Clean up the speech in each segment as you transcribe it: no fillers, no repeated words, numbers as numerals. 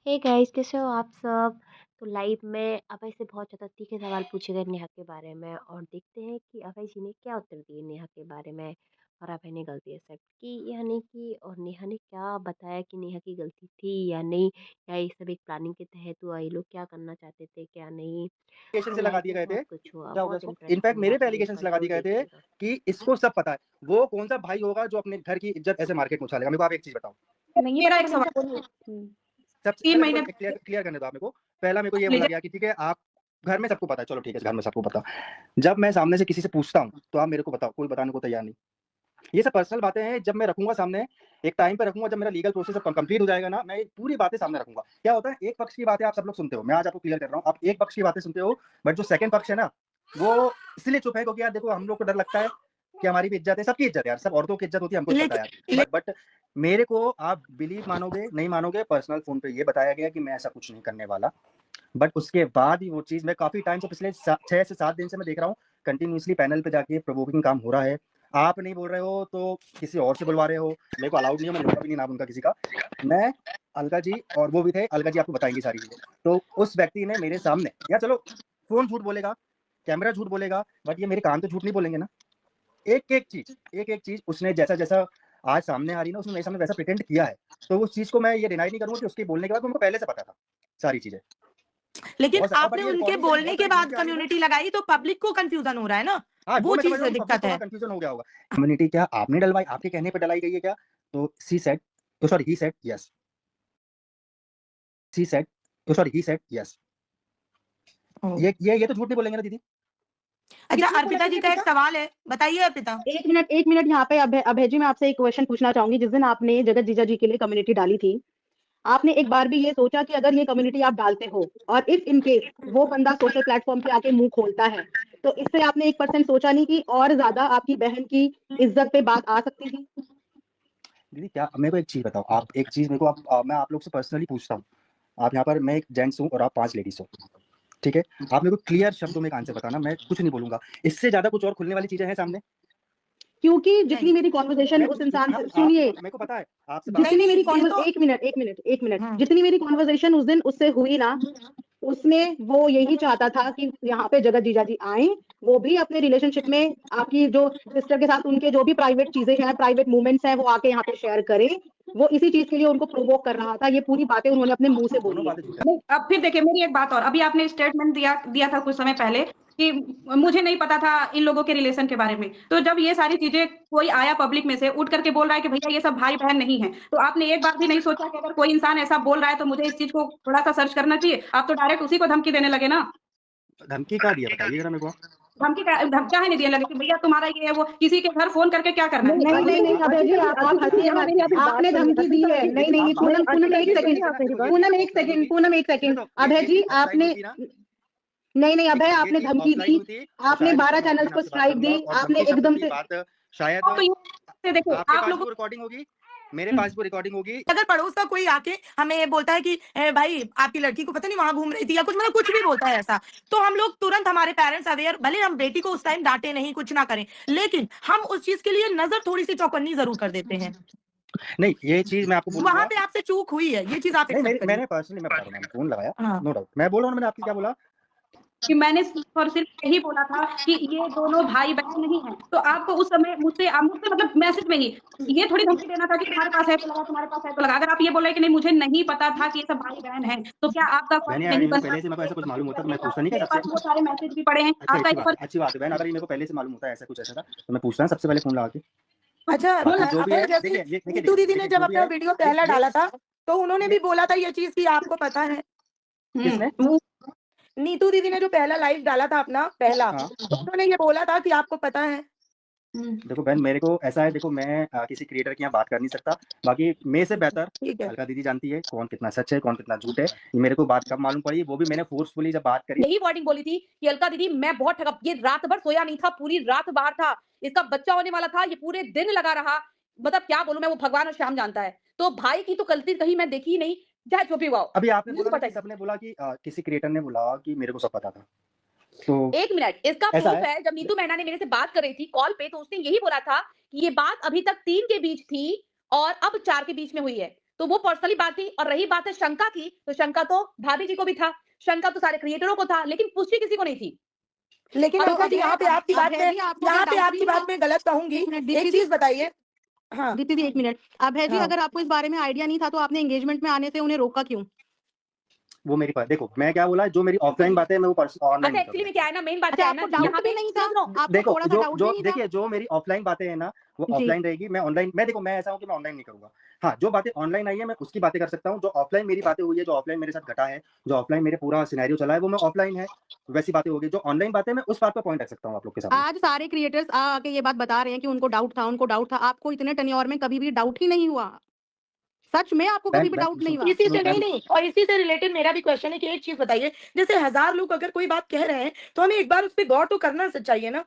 Hey guys, कैसे हो आप सब? तो लाइव में अभय से बहुत ज़्यादा तीखे सवाल पूछे गए नेहा के बारे में और देखते हैं कि अभय जी ने क्या उत्तर दिए नेहा के बारे में। और अभय ने गलती एक्सेप्ट की या नहीं की, और नेहा ने क्या बताया कि नेहा की गलती थी या नहीं, या ये सब एक प्लानिंग के तहत हुआ, ये लोग क्या करना चाहते थे क्या नहीं। एलिगेशन तो से लगा लाइव दिए में गए थे। बहुत कुछ हुआ, क्या हो गया बहुत उसको? इंटरेस्टिंग इनफैक्ट है, मेरे आप पे ये एलिगेशंस लगा ज़रूर दिए गए थे देखिएगा। कि इसको सब पता है। वो कौन-सा भाई होगा जो अपने घर की इज़्ज़त ऐसे मार्केट में उछालेगा? मेरे को आप एक चीज़ बताओ। नहीं, ये मेरा पता एक मैंने सवाल, इनसे बोली। हुँ। सबसे 3 पहले मेरे महीने को क्लियर क्लियर करने दो आप मेरे को। पहला मेरे को ये बोला लीजिए। गया कि ठीक है, आप घर में सबको पता है, चलो ठीक है, घर में सबको पता। जब मैं सामने से किसी से पूछता हूँ, तो आप मेरे को बताओ, कोई बताने को तैयार नहीं। ये सब पर्सनल बातें हैं, जब मैं रखूँगा सामने, एक टाइम पे रखूँगा, जब मेरा लीगल प्रोसेस सब कंप्लीट हो जाएगा ना, मैं ये पूरी बातें सामने रखूँगा। क्या होता है, एक पक्ष की बातें आप सब लोग सुनते हो, मैं आज आपको क्लियर कर रहा हूँ, आप एक पक्ष की बातें सुनते हो, बट जो सेकंड पक्ष है ना, वो इसलिए चुप है क्योंकि यार देखो हम लोग को डर लगता है कि हमारी भी इज़्ज़त है, सबकी इज़्ज़त है यार, सब औरतों की इज़्ज़त होती है, हमको भी पता है लेकिन यार। बट मेरे को आप बिलीव मानोगे, नहीं मानोगे, पर्सनल फ़ोन पे ये बताया गया कि मैं ऐसा कुछ नहीं करने वाला। बट उसके बाद ही वो चीज़ मैं काफ़ी टाइम से पिछले 6 से 7 दिन से मैं देख रहा हूँ, कंटिन्यूअसली पैनल पे जाके प्रोवोकिंग काम हो रहा है। आप नहीं बोल रहे हो तो किसी और से बुलवा रहे हो, मेरे को अलाउड नहीं है, मैं लूँगा भी नहीं नाम उनका किसी का। मैं, अलका जी और वो भी थे, अलका जी आपको बताएँगी सारी चीज़ें। तो उस व्यक्ति ने मेरे सामने या चलो फ़ोन झूठ बोलेगा, कैमरा झूठ बोलेगा, बट ये मेरे कान तो झूठ नहीं बोलेंगे ना। एक-एक चीज़ उसने जैसा-जैसा आज सामने आ रही है ना, उसने मेरे सामने वैसा प्रिटेंड किया है। तो उस चीज़ को मैं ये डिनाई नहीं करूँगा कि उसके बोलने के बाद उनको पहले से पता था, सारी चीज़ें। हो सकता है बट आपने ये उनके रिकॉर्डिंग के लिए बोलने बहुत के सारी बाद न्यूज़ भी आ रही है ना। कम्युनिटी लगाई तो पब्लिक को कन्फ्यूज़न हो रहा है ना, हाँ, वो वो मैं समझ चीज़ रहा हूँ कि पब्लिक दिक्कत को थोड़ा है। कन्फ्यूज़न हो गया होगा। कम्युनिटी क्या आपने डलवाई, आपके कहने पे डलाई गई है क्या? तो शी सेड तो sorry he said yes. She said तो सॉरी ही सेड येस। ओह! ये तो झूठ नहीं बोलेंगे ना दीदी? अच्छा, किसने बोला अर्पिता जी तुझे का एक पता? सवाल है, बताइए अर्पिता? 1 मिनट यहाँ पे अभय जी मैं आपसे एक क्वेश्चन पूछना चाहूँगी। जिस दिन आपने जगत जीजा जी के लिए कम्युनिटी डाली थी, आपने एक बार भी ये सोचा कि अगर ये कम्युनिटी आप डालते हो और इफ इन केस वो बंदा सोशल प्लेटफ़ॉर्म पे आके मुँह खोलता है, तो इससे आपने 1% सोचा नहीं कि और ज़्यादा आपकी बहन की इज़्ज़त पे बात आ सकती थी? दीदी क्या मेरे को एक चीज़ बताओ, आप एक चीज़ मेरे को मैं आप लोग से पर्सनली पूछता हूँ। आप यहाँ पर मैं एक जेंट्स हूँ और आप 5 लेडीज़ हो, ठीक है? आप मेरे को क्लियर शब्दों में एक आंसर बताना, मैं कुछ नहीं बोलूँगा। इससे ज़्यादा कुछ और खुलने वाली चीज़ें हैं सामने? क्योंकि जितनी नहीं, मेरी कन्वर्सेशन मैं उस कुछ इंसान से आप सुनिए, मेरे को पता है, आपसे बात नहीं, जितनी नहीं, मेरी ये कॉन्वर तो 1 मिनट, हुँ, जितनी मेरी कन्वर्सेशन उस दिन उससे हुई ना, उसमें वो यही चाहता था कि यहाँ पे जगत जीजा जी आएँ, वो भी अपने रिलेशनशिप में आपकी जो सिस्टर के साथ उनके जो भी प्राइवेट चीज़ें हैं, प्राइवेट मोमेंट्स हैं, वो आके यहाँ पे शेयर करें। वो इसी चीज़ के लिए उनको प्रोवोक कर रहा था। ये पूरी बातें उन्होंने अपने मुँह से दोनों बोली है। बातें झूठ है। नहीं, अब फिर देखिए मेरी एक बात और, अभी आपने स्टेटमेंट दिया दिया था कुछ समय पहले कि मुझे नहीं पता था इन लोगों के रिलेशन के बारे में। तो जब ये सारी चीज़ें कोई आया पब्लिक में से उठ करके बोल रहा है कि भैया ये सब भाई-बहन नहीं है, तो आपने एक बार भी नहीं सोचा कि अगर कोई इंसान ऐसा बोल रहा है तो मुझे इस चीज़ को थोड़ा-सा सर्च करना चाहिए? आप तो डायरेक्ट उसी को धमकी देने लगे ना। धमकी क्या दिया बताइए ज़रा मेरे को? काहे नहीं देने लगे कि भैया तुम्हारा ये है वो, किसी के घर फ़ोन करके क्या करना है? नहीं, नहीं, नहीं, अभय जी आप हँसिए यहाँ मत। मेरी अभी बात आपने सुनिए, धमकी दी है। नहीं, नहीं, आप नहीं, बात पूनम अर्पिता एक जी सेकंड, सुनिए आप मेरी बात। पूनम 1 ये सेकंड। तो अभय ये जी चीज़ ऑफलाइन आपने हुई थी ना? नहीं, नहीं, अभय ये आपने चीज़ धमकी ऑफलाइन दी, हुई थी, तो आपने शायद इसलिए 12 मैं चैनल्स ओपन को आपसे बात स्ट्राइक करूँगा दी, और आपने धमकी शब्द एकदम की से बात शायद तो ये देखिए आपके आप पास भी लोगों वो रिकॉर्डिंग होगी, मेरे हुँ। पास भी वो रिकॉर्डिंग होगी। अगर पड़ोस का कोई आके हमें ये बोलता है कि भाई आपकी लड़की को पता नहीं वहाँ घूम रही थी या कुछ, मतलब कुछ भी बोलता है ऐसा, तो हम लोग तुरंत, हमारे पेरेंट्स अवेयर, भले हम बेटी को उस टाइम डांटे नहीं, कुछ ना करें, लेकिन हम उस चीज के लिए नजर थोड़ी सी चौकन्नी जरूर कर देते हैं। नहीं, ये चीज़ मैं आपको वहां बोलूँगा। पे आपसे चूक हुई है, ये चीज आप नहीं, एक्सेप्ट करिए। मैंने पर्सनली मैं बता रहा हूँ, मैंने फ़ोन लगाया, हाँ। No doubt. मैं बोल रहा हूँ ना, मैंने आपसे क्या बोला? कि मैंने सिर्फ़ और सिर्फ़ यही बोला था कि ये दोनों भाई-बहन नहीं हैं। तो आपको उस समय मुझसे मतलब मैसेज में ही ये थोड़ी धमकी देना था कि तुम्हारे पास है तो लगा, तुम्हारे पास है तो लगा। अगर आप ये बोल रहे हैं कि नहीं मुझे नहीं पता था कि ये सब भाई-बहन हैं, तो क्या आपका बहन फर्ज़ यार, नहीं इनको बनता पहले से कि मेरे को ऐसा ये कुछ चीज़ मालूम होता तो मैं करेगा? पूछता नहीं क्या मेरे सबसे? पास वो सारे मैसेज भी पड़े हैं। अच्छा, आपका ये फर्ज़ अच्छी बात है बहन, अगर ये मेरे को पहले से मालूम होता है ऐसा कुछ ऐसा था, तो मैं पूछता ना सबसे पहले फ़ोन लगा के। अच्छा, बाकी जो भी अभय है जैसे देखिए, ये देखिए नीतू देखिए दीदी ने देखिए जब जो भी अपना है, वीडियो पहला डाला था, तो उन्होंने ये भी बोला था ये चीज़ कि आपको पता है। किसने? वो नीतू दीदी ने जो पहला लाइव डाला था अपना पहला, हाँ। तो उन्होंने ये बोला था कि आपको पता है। हुँ, देखो बहन, मेरे को ऐसा है, देखो मैं किसी क्रिएटर की यहाँ बात कर नहीं सकता। बाकी मेरे से बेहतर ठीक है। अलका दीदी जानती है कौन कितना सच है, कौन कितना झूठ है। मेरे को बात कब मालूम पड़ी, वो भी मैंने फ़ोर्सफुली जब बात करी। यही वर्डिंग बोली थी कि अलका दीदी मैं बहुत ठगा, ये रात भर सोया नहीं था, पूरी रात बाहर था, इसका बच्चा होने वाला था, ये पूरे दिन लगा रहा। मतलब क्या बोलूं मैं, वो भगवान और श्याम जानता है। तो भाई की तो गलती कहीं मैं देखी ही नहीं, चाहे जो भी हुआ हो। अभी आपने मुझे बोला तो ना पता कि ही नहीं। सबने बोला कि किसी क्रिएटर ने बोला कि मेरे को सब पता था। तो एक मिनट, इसका ऐसा प्रूफ है। है, जब नीतू मैना ने मेरे से बात कर रही थी कॉल पे, तो उसने यही बोला था कि ये बात अभी तक 3 के बीच थी और अब 4 के बीच में हुई है। तो वो पर्सनली बात थी। और रही बात है शंका की, तो शंका तो भाभी जी को भी था, शंका तो सारे क्रिएटरों को था, लेकिन पुष्टि किसी को नहीं थी। लेकिन और अंकल जी यहाँ पे आपकी बात में, यहाँ पे आपकी बात में गलत कहूंगी। एक चीज बताइए। हाँ दीप्ति दी 1 मिनट। अभय जी, हाँ। अगर आपको इस बारे में आइडिया नहीं था तो आपने एंगेजमेंट में आने से उन्हें रोका क्यों? वो मेरी बात देखो, मैं क्या बोला, जो मेरी ऑफलाइन बातें हैं मैं वो ऑनलाइन अच्छा नहीं एक्चुअली में करूंगा। क्या है ना, मेन बात अच्छा, क्या है ना, आपको डाउट यहाँ भी पे नहीं था? सुनो, आपको देखो थोड़ा सा जो डाउट जो भी नहीं था? देखिए, जो मेरी ऑफलाइन बातें हैं ना वो जी। ऑफलाइन रहेगी, मैं ऑनलाइन, मैं देखो मैं ऐसा हूँ कि मैं ऑनलाइन नहीं करूंगा। हाँ, जो बातें ऑनलाइन आई है मैं उसकी बातें कर सकता हूँ, जो ऑफलाइन मेरी बातें हुई है, जो ऑफलाइन मेरे साथ घटा है, जो ऑफलाइन मेरे पूरा सिनेरियो चला है, वो मैं ऑफलाइन है, वैसी बातें होगी। जो ऑनलाइन बातें मैं उस बात पर पॉइंट रख सकता हूँ आप लोग के सामने। आज सारे क्रिएटर्स आके ये बात बता रहे हैं कि उनको डाउट था, उनको डाउट था। आपको इतने टेन्योर में कभी भी डाउट ही नहीं हुआ? सच में आपको कभी भी डाउट नहीं हुआ? इसी से नहीं, और इसी से रिलेटेड मेरा भी क्वेश्चन है कि एक चीज बताइए, जैसे 1000 लोग अगर कोई बात कह रहे हैं तो हमें एक बार उस पर गौर तो करना चाहिए ना।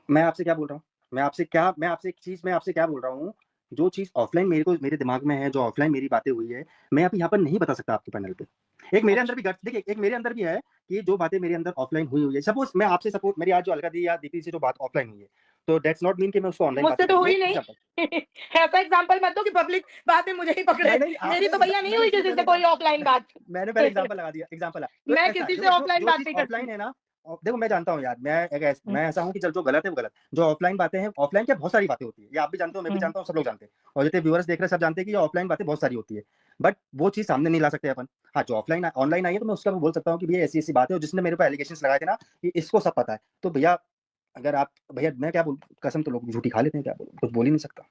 मैं आपसे क्या बोल रहा हूँ, मैं आपसे क्या बोल रहा हूँ, जो चीज ऑफलाइन मेरे दिमाग में है, जो ऑफलाइन मेरी बातें हुई है, मैं अभी यहाँ पर नहीं बता सकता आपके पैनल पे। एक मेरे अंदर भी देखिए, एक मेरे अंदर भी है कि जो बातें मेरे अंदर ऑफलाइन हुई है, सपोज मैं आपसे सपोज मेरी आज जो अलका दी या दीपी से जो बात ऑफलाइन हुई है, तो दैट्स नॉट मीन कि मैं उसको ऑनलाइन मुझसे तो हुई नहीं। ऐसा एग्जांपल मत दो कि पब्लिक बात में मुझे ही पकड़े। मेरी तो भैया नहीं हुई किसी से कोई ऑफलाइन बात। मैंने पहले एग्जांपल लगा दिया, एग्जांपल मैं किसी से ऑफलाइन बात नहीं करती। ऑफलाइन है ना, देखो मैं जानता हूँ यार, मैं ऐसा हूँ कि जो गलत है वो गलत। जो ऑफलाइन बातें हैं, ऑफलाइन क्या बहुत सारी बातें होती है, ये आप भी जानते हो, मैं भी जानता हूँ, सब लोग जानते हैं, और जितने व्यूअर्स देख रहे हैं सब जानते हैं कि ये ऑफलाइन बातें बहुत सारी होती है, बट वो चीज सामने नहीं ला सकते अपन। हाँ, जो ऑफलाइन ऑनलाइन आई है तो मैं उसका भी बोल सकता हूँ कि भैया ऐसी ऐसी बात है, और जिसने मेरे पे एलिगेशंस लगाए थे ना कि इसको सब पता है, तो भैया अगर आप, भैया मैं क्या बोल, कसम तो लोग झूठी खा लेते हैं, क्या बोलूं, कुछ बोल ही नहीं सकता,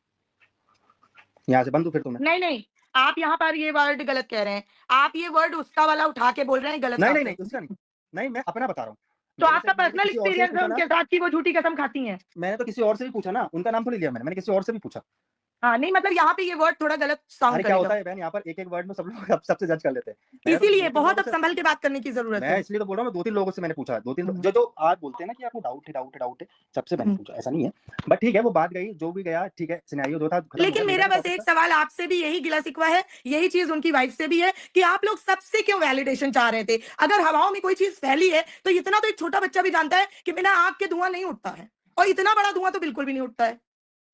यहाँ से बंद हूँ फिर तो मैं। नहीं, आप यहाँ पर ये वर्ड गलत कह रहे हैं। आप ये वर्ड उसका वाला उठा के बोल रहे हैं, गलत बात है। नहीं उसका नहीं, मैं अपना बता रहा हूँ। तो आपका पर्सनल एक्सपीरियंस है उनके साथ कि वो झूठी कसम खाती हैं? मैंने तो किसी और से भी पूछा ना, उनका नाम थोड़ी लिया मैंने किसी और से भी पूछा। हाँ, नहीं मतलब यहाँ पे ये वर्ड थोड़ा गलत साउंड अरे क्या होता करेगा। है बहन, यहाँ पर एक वर्ड में सब लोग सबसे जज कर लेते हैं, इसीलिए बहुत अब संभल के बात करने की जरूरत मैं है। इसलिए तो बोल रहा हूँ, 2-3 लोगों से मैंने पूछा, 2-3 जो आज बोलते हैं ना कि आपको डाउट है, सबसे मैंने पूछा, ऐसा नहीं है, बट ठीक है वो बात गई, जो भी गया ठीक है, सिनेरियो जो था। लेकिन मेरा बस एक सवाल आपसे भी यही गिला शिकवा है, यही चीज उनकी वाइफ से भी है कि आप लोग सबसे क्यों वैलिडेशन चाह रहे थे? अगर हवाओं में कोई चीज फैली है तो इतना तो एक छोटा बच्चा भी जानता है कि बिना आग के धुआं नहीं उठता है, और इतना बड़ा धुआं तो बिल्कुल भी नहीं उठता है।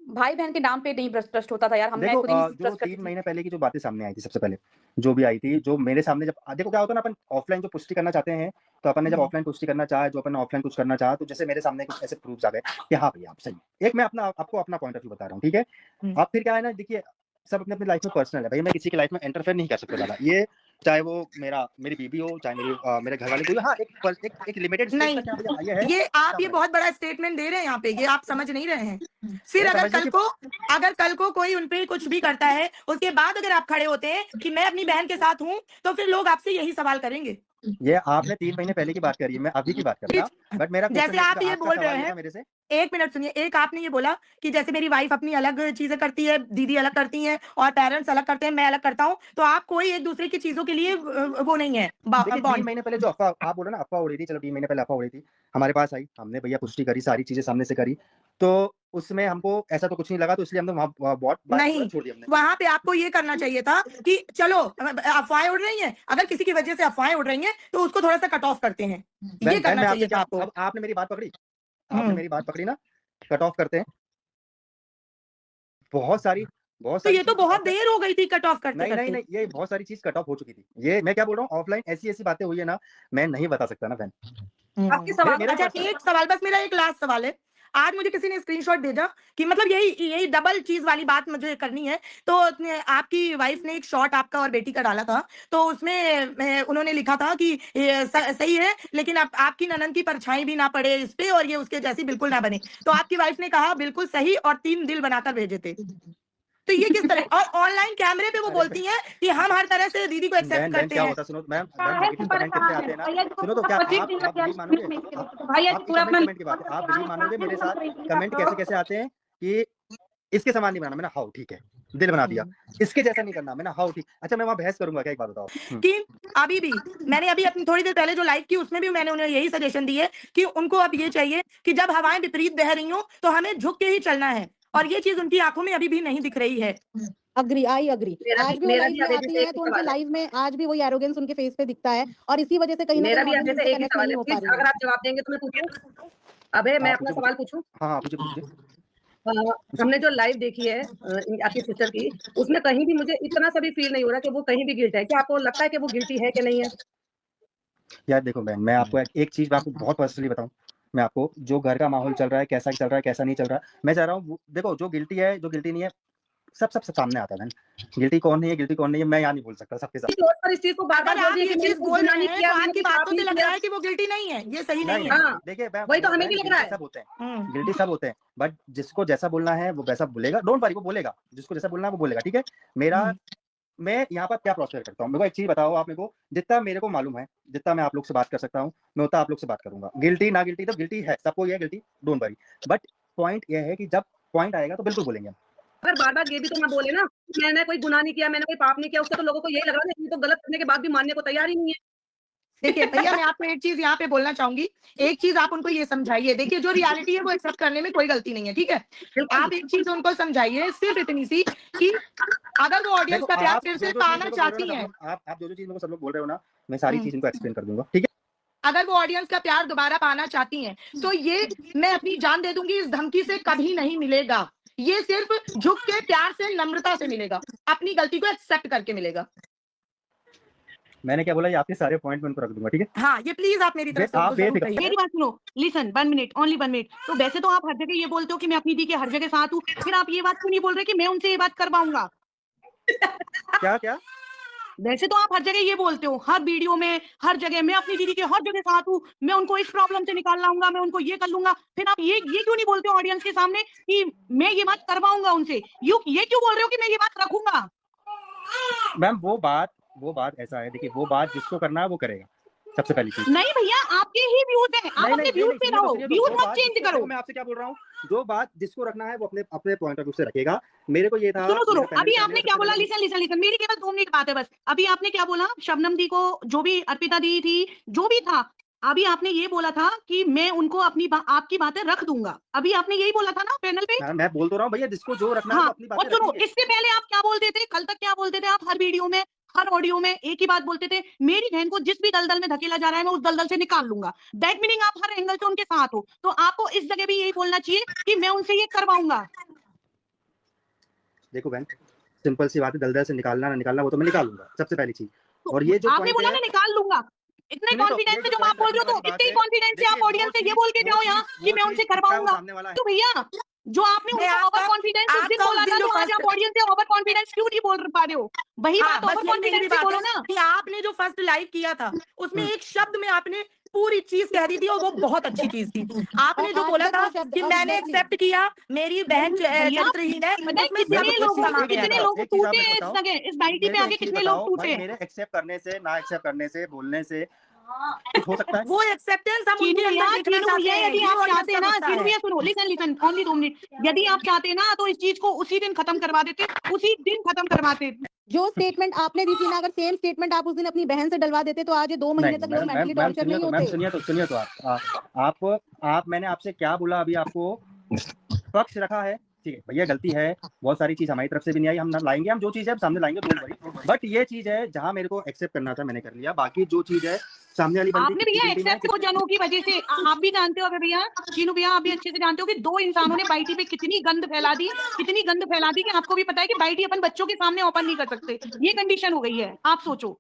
भाई बहन के नाम पे नहीं ट्रस्ट होता था यार, मैं देखो खुद ही जो 3 महीने पहले की जो बातें सामने आई थी, सबसे पहले जो भी आई थी, जो मेरे सामने, जब देखो क्या होता है ना, अपन ऑफलाइन जो पुष्टि करना चाहते हैं, तो अपन ने जब ऑफलाइन पुष्टि करना चाहा, जो अपन ने ऑफलाइन कुछ करना चाहा, तो जैसे मेरे सामने कुछ ऐसे प्रूफ्स आ गए कि हाँ भैया आप सही है। एक मैं आपको अपना पॉइंट ऑफ व्यू बता रहा हूँ, ठीक है। अब फिर क्या है ना, देखिए सब अपने अपनी लाइफ में पर्सनल है, भाई मैं किसी की लाइफ में इंटरफेयर नहीं कर सकता ज़्यादा, ये चाहे वो मेरी बीवी हो, चाहे मेरे घर वाले कोई, हाँ एक लिमिटेड स्टेज नहीं, तक यहाँ पे ये है। ये आप ये बहुत बड़ा स्टेटमेंट दे रहे हैं यहाँ पे, ये आप समझ नहीं रहे हैं। फिर अगर कल को कोई उन पे कुछ भी करता है, उसके बाद अगर आप खड़े होते हैं कि मैं अपनी बहन के साथ हूँ, तो फिर लोग आपसे यही सवाल करेंगे। ये आपने 3 महीने पहले की बात करी है, मैं अभी की बात कर रहा हूँ, बट मेरा जैसे आप ये बोल रहे हैं, मेरे से, एक मिनट सुनिए, एक आपने ये बोला कि जैसे मेरी वाइफ अपनी अलग चीजें करती है, दीदी अलग करती हैं और पेरेंट्स अलग करते हैं, मैं अलग करता हूँ, तो आप कोई एक दूसरे की चीजों के लिए वो नहीं है। देखिए 3 महीने पहले जो अफवाह आप बोल रहे ना, अफवाह उड़ी थी, चलो 3 महीने पहले अफवाह उड़ी थी, हमारे पास आई, हमने भैया पुष्टि करी, सारी चीजें सामने से करी, तो उसमें हमको ऐसा तो कुछ नहीं लगा, तो इसलिए हमने वहाँ बहुत नहीं छोड़ दिया हमने। वहां पे आपको ये करना चाहिए था कि चलो अफवाहें उड़ रही हैं, अगर किसी की वजह से अफवाहें उड़ रही हैं तो उसको थोड़ा सा कट ऑफ करते हैं, ये करना चाहिए था आपको। अब आपने मेरी बात पकड़ी ना, कट ऑफ करते हैं, बहुत सारी तो ये तो बहुत देर हो गई थी कट ऑफ करते करते। नहीं, ये बहुत सारी चीज कट ऑफ हो चुकी थी, ये मैं क्या बोल रहा हूँ, ऑफलाइन ऐसी बातें हुई है ना, मैं नहीं बता सकता ना बहन। आपके सवाल, अच्छा एक सवाल, बस मेरा एक लास्ट सवाल है। आज मुझे किसी ने स्क्रीनशॉट भेजा कि मतलब यही डबल चीज वाली बात मुझे करनी है, तो आपकी वाइफ ने एक शॉट आपका और बेटी का डाला था, तो उसमें उन्होंने लिखा था कि सही है, लेकिन आपकी ननद की परछाई भी ना पड़े इस पे, और ये उसके जैसी बिल्कुल ना बने। तो आपकी वाइफ ने कहा बिल्कुल सही, और 3 दिल बनाकर भेजे थे। तो ये किस तरह, और ऑनलाइन कैमरे पे वो बोलती हैं कि हम हर तरह से दीदी को एक्सेप्ट करते क्या हैं। होता, सुनो मैम, नेगेटिव कमेंट करते आते हैं ना, सुनो तो क्या आप बिलीव मानोगे, कमेंट की बात है, आप बिलीव मानोगे मेरे साथ कमेंट कैसे आते हैं कि इसके समान नहीं बनाना, मैंने हाउ ठीक है, दिल बना दिया, इसके जैसा नहीं करना, मैंने हाउ ठीक। अच्छा मैं वहां बहस करूंगा क्या, एक बात बताओ कि अभी भी मैंने अभी अपनी थोड़ी देर पहले जो लाइव की उसमें भी मैंने उन्हें यही सजेशन दी है कि उनको अब ये चाहिए कि जब हवाएं विपरीत बह रही हो तो हमें झुक के ही चलना है, और ये चीज उनकी आंखों में अभी भी नहीं दिख रही है। Agree, I agree. आज भी वो लाइव में आती है तो उनके लाइव में आज भी वही एरोगेंस उनके फेस पे दिखता है, और इसी वजह से कहीं ना कहीं ऑडियंस से कनेक्ट नहीं हो पा रही है। अगर आप जवाब देंगे तो मैं पूछूं? अबे मैं अपना सवाल पूछूं? हाँ पूछिए। हमने जो लाइव देखी है आपकी सिस्टर की, उसमें कहीं भी मुझे इतना सा भी फील नहीं हो रहा कि वो कहीं भी गिल्ट है। क्या आपको लगता है कि वो गिल्टी है कि नहीं है? यार देखो बहन, मैं आपको एक चीज मैं आपको बहुत पर्सनली बताऊं, मैं आपको जो घर का माहौल चल रहा है, कैसा चल रहा है, कैसा नहीं चल रहा है, मैं चाह रहा हूँ देखो, जो गिल्टी है, जो गिल्टी नहीं है, सब सामने आता है बहन। गिल्टी कौन नहीं है, गिल्टी कौन नहीं है, मैं यहाँ नहीं बोल सकता सबके साथ। इस चीज को बार-बार अगर बोल आप दिए ये कि मैंने चीज कुछ बोल गुनाह रहे नहीं हैं किया, तो मैंने आपकी कुछ पाप बातों नहीं से लग किया। रहा है कि वो गिल्टी नहीं है, ये सही नहीं नहीं है। हाँ, देखिए वही तो हमें भी लग रहा है। सब होते हैं, हम्म। गिल्टी सब होते हैं, बट जिसको जैसा बोलना है वो वैसा बोलेगा, डोंट वरी, वो बोलेगा, जिसको जैसा बोलना है वो बोलेगा, ठीक है। मेरा मैं यहाँ पर क्या प्रोस्पेयर करता हूँ, मेरे को एक चीज बताओ आप, मेरे को जितना मेरे को मालूम है, जितना मैं आप लोग से बात कर सकता हूँ, मैं उतना आप लोग से बात करूंगा। गिल्टी ना गिल्टी, तो गिल्टी है, सबको ये guilty, don't worry, but point ये है कि जब पॉइंट आएगा तो बिल्कुल बोलेंगे हम। अगर बार-बार ये भी तो ना बोले ना, मैंने कोई गुनाह नहीं किया, मैंने कोई पाप नहीं किया, उससे तो लोगों को यही लग रहा है कि ये तो गलत करने के बाद भी मानने को तैयार ही नहीं है। देखिए भैया, मैं आपको एक चीज यहाँ पे बोलना चाहूंगी, एक चीज आप उनको ये समझाइए, देखिए जो रियलिटी है वो एक्सेप्ट करने में कोई गलती नहीं है, ठीक है। आप एक चीज उनको समझाइए, सिर्फ इतनी सी कि अगर वो ऑडियंस देखो का प्यार आप फिर जो से जो पाना चीज बोल रहे चाहती हो ना, हैं, आप जो जो चीज मेरे को सब लोग बोल रहे हो ना, मैं सारी हम्म। चीज इनको एक्सप्लेन कर दूंगा, ठीक है। अगर वो ऑडियंस का प्यार दोबारा पाना चाहती हैं, तो ये मैं अपनी जान दे दूंगी, इस धमकी से कभी नहीं मिलेगा। ये सिर्फ झुक के प्यार से, नम्रता से मिलेगा, अपनी गलती को एक्सेप्ट करके मिलेगा। मैंने क्या बोला, ये आपके सारे पॉइंट में उनको रख दूंगा, ठीक है। हाँ, ये प्लीज आप मेरी तरफ से आप उनको जरूर बेफिक्र, कहिए। मेरी बात सुनो, लिसन 1 मिनट, ओनली 1 मिनट। तो वैसे तो आप हर जगह ये बोलते हो कि मैं अपनी दी के हर जगह साथ हूँ, फिर आप ये बात क्यों नहीं बोल रहे कि मैं उनसे ये बात करवाऊंगा? क्या क्या वैसे तो आप हर जगह ये बोलते हो, हर वीडियो में, हर जगह, मैं अपनी दीदी के हर जगह साथ हूँ, मैं उनको इस प्रॉब्लम से निकाल लाऊंगा, मैं उनको ये कर लूंगा। फिर आप ये क्यों नहीं बोलते हो ऑडियंस के सामने कि मैं ये बात करवाऊंगा उनसे? ये क्यों बोल रहे हो कि मैं ये बात रखूंगा? मैम, वो बात ऐसा है, देखिए वो बात जिसको करना है वो करेगा, सबसे पहली चीज। नहीं भैया, आपके ही व्यूज हैं, आप अपने व्यूज पे रहो, व्यूज मत चेंज करो। मैं आपसे क्या बोल रहा हूँ, जो बात जिसको रखना है वो अपने पॉइंट ऑफ व्यू से रखेगा। मेरे को ये था, सुनो, मेरा अभी पैनल आपने क्या बोला, लिसन, मेरी केवल 2 मिनट बात है बस। अभी आपने क्या बोला, शबनम दी को, जो भी अर्पिता दी थी, जो भी था, अभी आपने ये बोला था कि मैं उनको आपकी बातें रख दूंगा। अभी आपने यही बोला था ना पैनल पे। मैं बोल तो रहा हूँ भैया, जिसको जो रखना है हाँ, वो अपनी और बातें सुनो, रखेंगे। इससे पहले आप क्या बोलते थे, कल तक क्या बोलते थे आप, हर वीडियो में, हर ऑडियो में एक ही बात बोलते थे, मेरी बहन को जिस भी दलदल में धकेला जा रहा है मैं उस दलदल से निकाल लूंगा। दैट मीनिंग आप हर एंगल से उनके साथ हो, तो आपको इस जगह भी यही बोलना चाहिए कि मैं उनसे ये करवाऊंगा। देखो बहन, सिंपल सी बात है, दलदल से निकालना ना निकालना वो तो मैं निकालूंगा, सबसे पहली चीज। और ये जो आपने बोला पॉइंट ना है, निकाल लूंगा, इतने सुनिए तो, कॉन्फिडेंस ये से जो जब आप पॉइंट बोल रहे रखने हो, वाली तो बात इतने है, कॉन्फिडेंस से आप देखिए ऑडियंस से ये वो बोल के चीज जाओ यहाँ कि मैं उनसे करवाऊंगा। सामने वाला है। तो भैया, जो आपने मैं उनका ओवर आपका कॉन्फिडेंस उस दिन आपका बोला उस दिन था, जो तो आज फर्स्ट आप ऑडियंस से ओवर कॉन्फिडेंस क्यों नहीं बोल पा रहे हो? वही हाँ, बात बस ओवर यही मेरी कॉन्फिडेंस से बात बोलो है ना। कि आपने जो फर्स्ट लाइव किया था, उसमें एक शब्द में आपने पूरी चीज कह दी थी और वो बहुत अच्छी चीज थी। आपने जो बोला था कि मैंने एक्सेप्ट किया, मेरी बहन भैया, चरित्रहीन है, पता है उसमें सब कितने कुछ लोग समा गया कितने है। लोग एक चीज आप टूटे मेरे हैं को इस बताओ, जगह, इस बाइटी मेरे पे को आके एक चीज कितने लोग बताओ भाई, टूटे। मेरे एक्सेप्ट करने से, ना एक्सेप्ट करने से, बोलने से कुछ हो सकता है? वो एक्सेप्टेंस हम चीनू उनके भैया, अंदर देखना चीनू चाहते भैया, हैं, यदि ये आप ऑडियंस चाहते का ना, गुस्सा चीनू है। भैया सुनो, लिसन ओनली 2 मिनट, यदि आप चाहते ना तो इस चीज को उसी दिन खत्म करवा देते, उसी दिन खत्म करवाते। जो स्टेटमेंट आपने दी थी ना, अगर सेम स्टेटमेंट आप उस दिन अपनी बहन से डलवा देते तो आज ये 2 महीने तक लोग मैम मेंटली मैम टॉर्चर सुनिए नहीं तो, मैम होते। सुनिए तो आप मैंने आपसे क्या बोला अभी, आपको पक्ष रखा है, ठीक है भैया, गलती है, बहुत सारी चीज हमारी तरफ से भी नहीं आई, हम लाएंगे, हम जो चीज है सामने लाएंगे, डोंट वरी। बट ये चीज है जहां मेरे को एक्सेप्ट करना था मैंने कर लिया, बाकी जो चीज है सामने वाली बंदी आपने कितनी भैया गिल्टी में है, एक्सेप्ट को जनों की वजह से, आप भी जानते हो अगर भैया, चीनू भैया आप भी अच्छे से जानते हो कि 2 इंसानों ने बाइटी पे कितनी गंद फैला दी कि आपको भी पता है कि बाइटी अपन बच्चों के सामने ओपन नहीं कर सकते, ये कंडीशन हो गई है, आप सोचो।